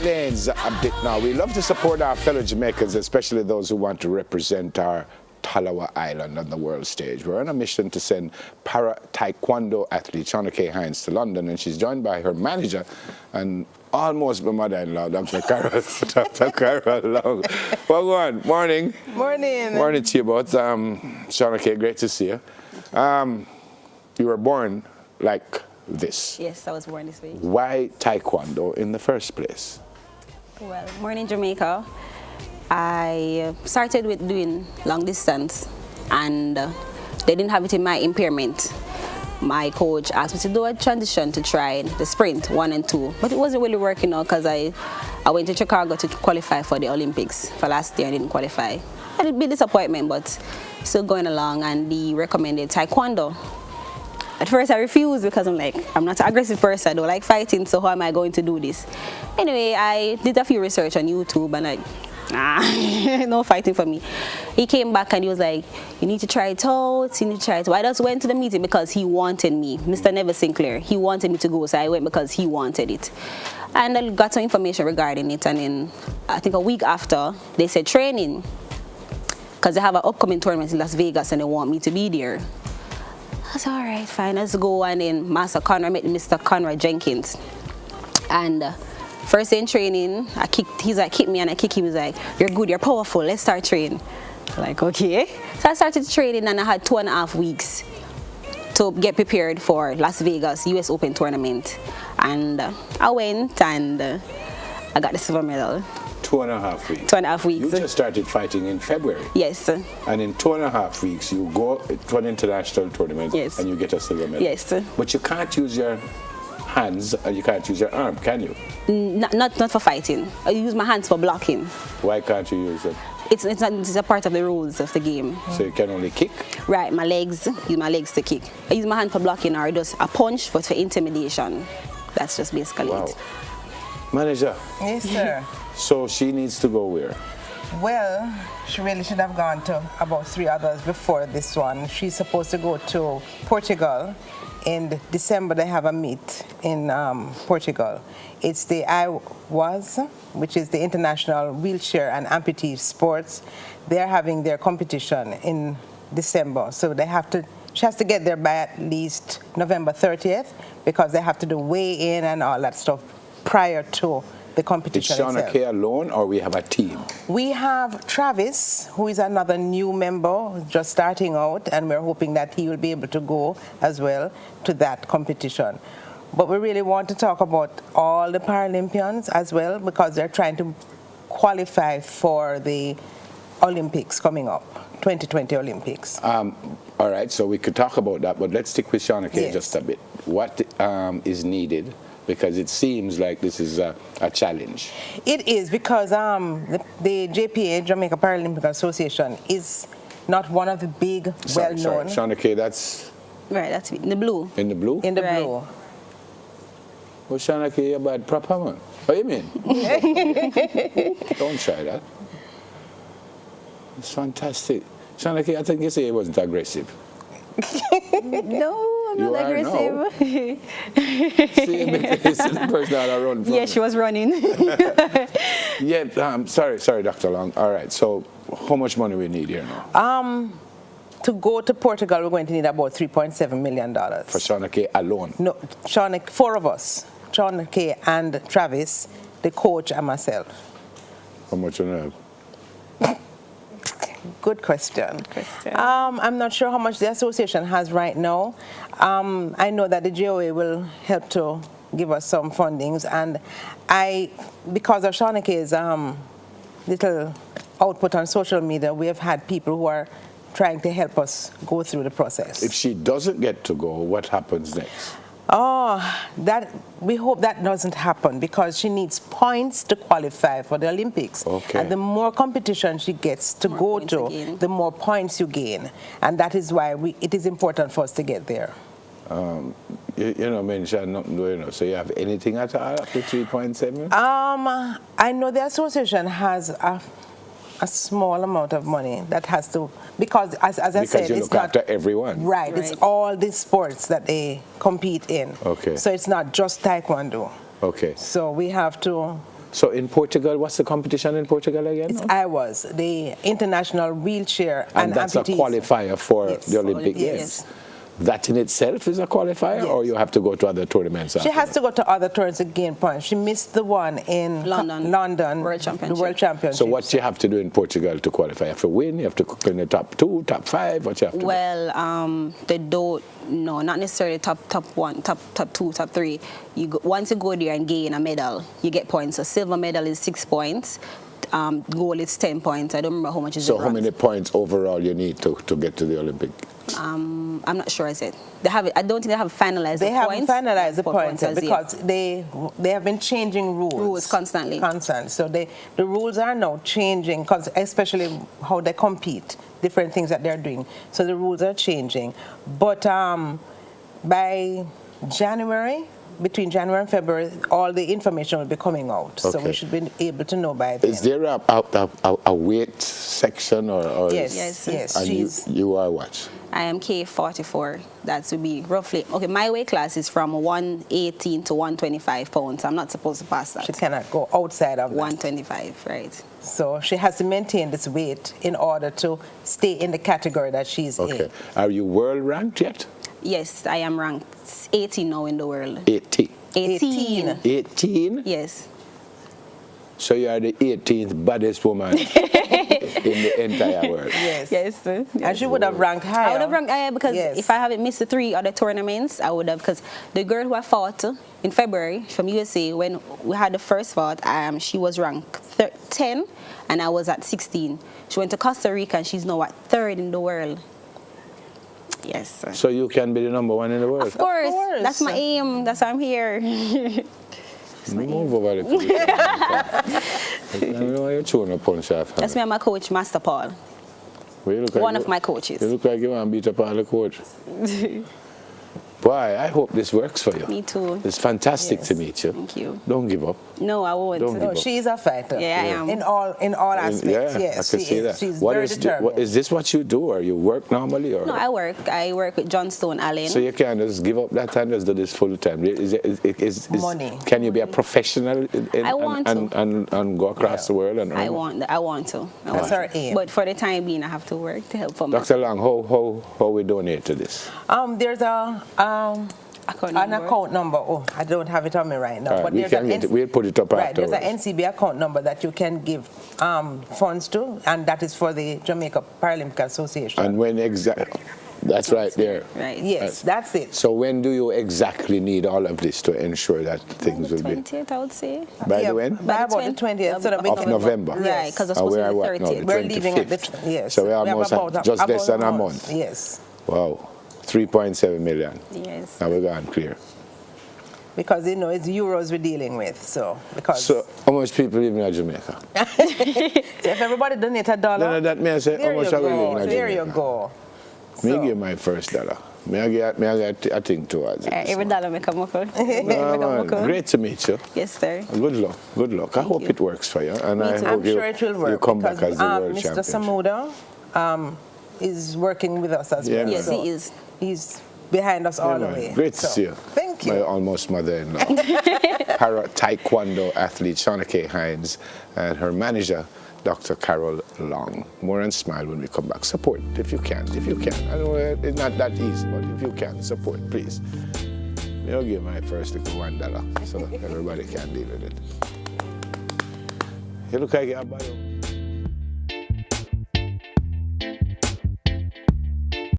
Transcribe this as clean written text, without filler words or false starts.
needs a bit now. We love to support our fellow Jamaicans, especially those who want to represent our Talawa Island on the world stage. We're on a mission to send para-taekwondo athlete Shauna K. Hines to London, and she's joined by her manager and almost my mother-in-law, Dr. Carol Long. Well, go on. Morning. Morning. Morning to you both. Shauna K., great to see you. You were born like this. Yes, I was born this way. Why taekwondo in the first place? Well, born in Jamaica, I started with doing long distance, and they didn't have it in my impairment. My coach asked me to do a transition to try the sprint 1 and 2, but it wasn't really working out because I went to Chicago to qualify for the Olympics. For last year, I didn't qualify. I had a bit disappointment, but still going along, and they recommended taekwondo. At first, I refused because I'm like, I'm not an aggressive person. I don't like fighting, so how am I going to do this? Anyway, I did a few research on YouTube, and no fighting for me. He came back and he was like, you need to try it out, you need to try it out. I just went to the meeting because he wanted me, Mr. Never Sinclair. He wanted me to go, so I went because he wanted it. And I got some information regarding it, and then I think a week after, they said training, because they have an upcoming tournament in Las Vegas and they want me to be there. I said, all right, fine, let's go. And then Master Conrad met Mr. Conrad Jenkins. And first day in training, he's like, kick me, and I kick him. He's like, you're good, you're powerful, let's start training. I'm like, okay. So I started training, and I had 2.5 weeks to get prepared for Las Vegas US Open tournament. And I went, and I got the silver medal. 2.5 weeks. 2.5 weeks. You just started fighting in February. Yes. And in 2.5 weeks, you go to an international tournament. Yes. And you get a silver medal. Yes. But you can't use your hands and you can't use your arm, can you? Not for fighting. I use my hands for blocking. Why can't you use them? It's a part of the rules of the game. So you can only kick? Right, use my legs to kick. I use my hand for blocking, or just a punch, but for intimidation. That's just basically it. Manager. Yes, sir. So she needs to go where? Well, she really should have gone to about 3 others before this one. She's supposed to go to Portugal. In December, they have a meet in Portugal. It's the IWAS, which is the International Wheelchair and Amputee Sports. They're having their competition in December. So she has to get there by at least November 30th, because they have to do weigh-in and all that stuff prior to the competition itself. Is Shauna K alone, or we have a team? We have Travis, who is another new member, just starting out, and we're hoping that he will be able to go as well to that competition. But we really want to talk about all the Paralympians as well, because they're trying to qualify for the Olympics coming up, 2020 Olympics. All right, so we could talk about that, but let's stick with Shauna K. just a bit. What is needed? Because it seems like this is a challenge. It is, because the JPA, Jamaica Paralympic Association, is not one of the big, well-known. Shauna K., that's... Right, that's in the blue. In the blue? In the right. blue. Well, Shauna K., you're a bad proper man. What do you mean? Don't try that. It's fantastic. Shauna K., I think you say he wasn't aggressive. No, I'm not aggressive. See, it's the person that I run from. Yeah, she was running. Yeah, sorry, Dr. Long. All right, so how much money we need here now? To go to Portugal, we're going to need about $3.7 million. For Shauna K. alone? No, 4 of us. Shauna K. and Travis, the coach, and myself. How much on have? Good question. I'm not sure how much the association has right now. I know that the GOA will help to give us some fundings, and because of Shauna K's little output on social media, we have had people who are trying to help us go through the process. If she doesn't get to go, what happens next? We hope that doesn't happen, because she needs points to qualify for the Olympics. Okay. And the more competition she gets to go to, the more points you gain. And that is why it is important for us to get there. You know, mention nothing doing. So you have anything at all up to 3.7? I know the association has a small amount of money that has to, because as I said, because you look after everyone. Right, it's all the sports that they compete in. Okay. So it's not just taekwondo. Okay. So we have to So in Portugal, what's the competition in Portugal again? It's IWAS, the International Wheelchair And that's a Amputees. qualifier for Yes. the Olympic Olympic, Games. yes. That in itself is a qualifier, or you have to go to other tournaments? She has to go to other tournaments to gain points. She missed the one in London World Championship. The World Championship. So what do you have to do in Portugal to qualify? You have to win? You have to go in the top 2, top 5? What you have to do? Well, they don't. No, not necessarily top 1, top 2, top 3. Once you go there and gain a medal, you get points. A silver medal is 6 points. Gold is 10 points. I don't remember how much is. So how many points overall you need to get to the Olympic? I'm not sure. I said they have. I don't think they have finalized. They the haven't points. finalized the points yet as because they have been changing rules constantly. So the rules are now changing, especially how they compete, different things that they're doing. So the rules are changing. But by January, between January and February, all the information will be coming out. So we should be able to know by then. Is there a weight section or Yes. And you are what? I am K44. That would be roughly, okay, my weight class is from 118 to 125 pounds. I'm not supposed to pass that. She cannot go outside of that. 125, right. So she has to maintain this weight in order to stay in the category that she's in. Okay. Are you world ranked yet? Yes, I am ranked 18 now in the world. 18. 18. 18? Yes. So you are the 18th baddest woman in the entire world. Yes. Yes. And she would have ranked higher. I would have ranked higher because if I haven't missed the 3 other tournaments, I would have, because the girl who I fought in February from USA, when we had the first fight, she was ranked 10 and I was at 16. She went to Costa Rica and she's now at 3rd in the world. Yes. So you can be the number 1 in the world? Of course. That's my aim. That's why I'm here. Move over the computer. I don't know why you're chewing a punch off. That's me and my coach, Master Paul. Well, you look One of my coaches. You look like you want to beat up all the coach. Boy, I hope this works for you. Me too. It's fantastic to meet you. Thank you. Don't give up. No, I won't. Don't give up. She's a fighter. Yeah, I am. In all aspects. Yeah, Yes, I can see that. She's What very is determined. is this what you do, or you work normally, or? No, I work with John Stone Allen. So you can't just give up that time, just do this full time. Is money. Can you be a professional I want and go across the world and earn? I want to. That's our aim. But for the time being, I have to work to help for my Dr. Long, how we donate to this? There's an account number. Oh, I don't have it on me right now. Right, but we'll put it up right, afterwards. there's an NCB account number that you can give funds to, and that is for the Jamaica Paralympic Association. And when exactly? That's right there. Right. Yes, that's it. So when do you exactly need all of this to ensure that things will be? 20th, I would say. By the when? By about the 20th. So Of November. Right, because it's And supposed we to are be what the now? 30th. We're leaving at the 25th. yes. So we're We have almost about just about less than a month. Yes. Wow, 3.7 million. Yes. Now we're gone clear. Because it's euros we're dealing with. So how much people live in Jamaica? so if everybody donate $1, Then that means how there much you are we living go. in Jamaica? There you go. Me So- give my first $1. Me I get a thing towards it. Every dollar make a muckle. No, man, great to meet you. Yes, sir. Good luck. Good luck. I hope it works for you, and I too. hope I'm sure it will work. you come because, back as the world Mr. champion. Samuda is working with us as Yeah, well. man. Yes, So he is. He's behind us all the way. Great to So, see you. Thank you. My almost mother-in-law, Taekwondo athlete Shauna K. Hines, and her manager, Dr. Carol Long. More and smile when we come back. Support if you can. If you can. I know it's not that easy, but if you can, support, please. I'll give my first little $1 so everybody can deal with it. You look like you're a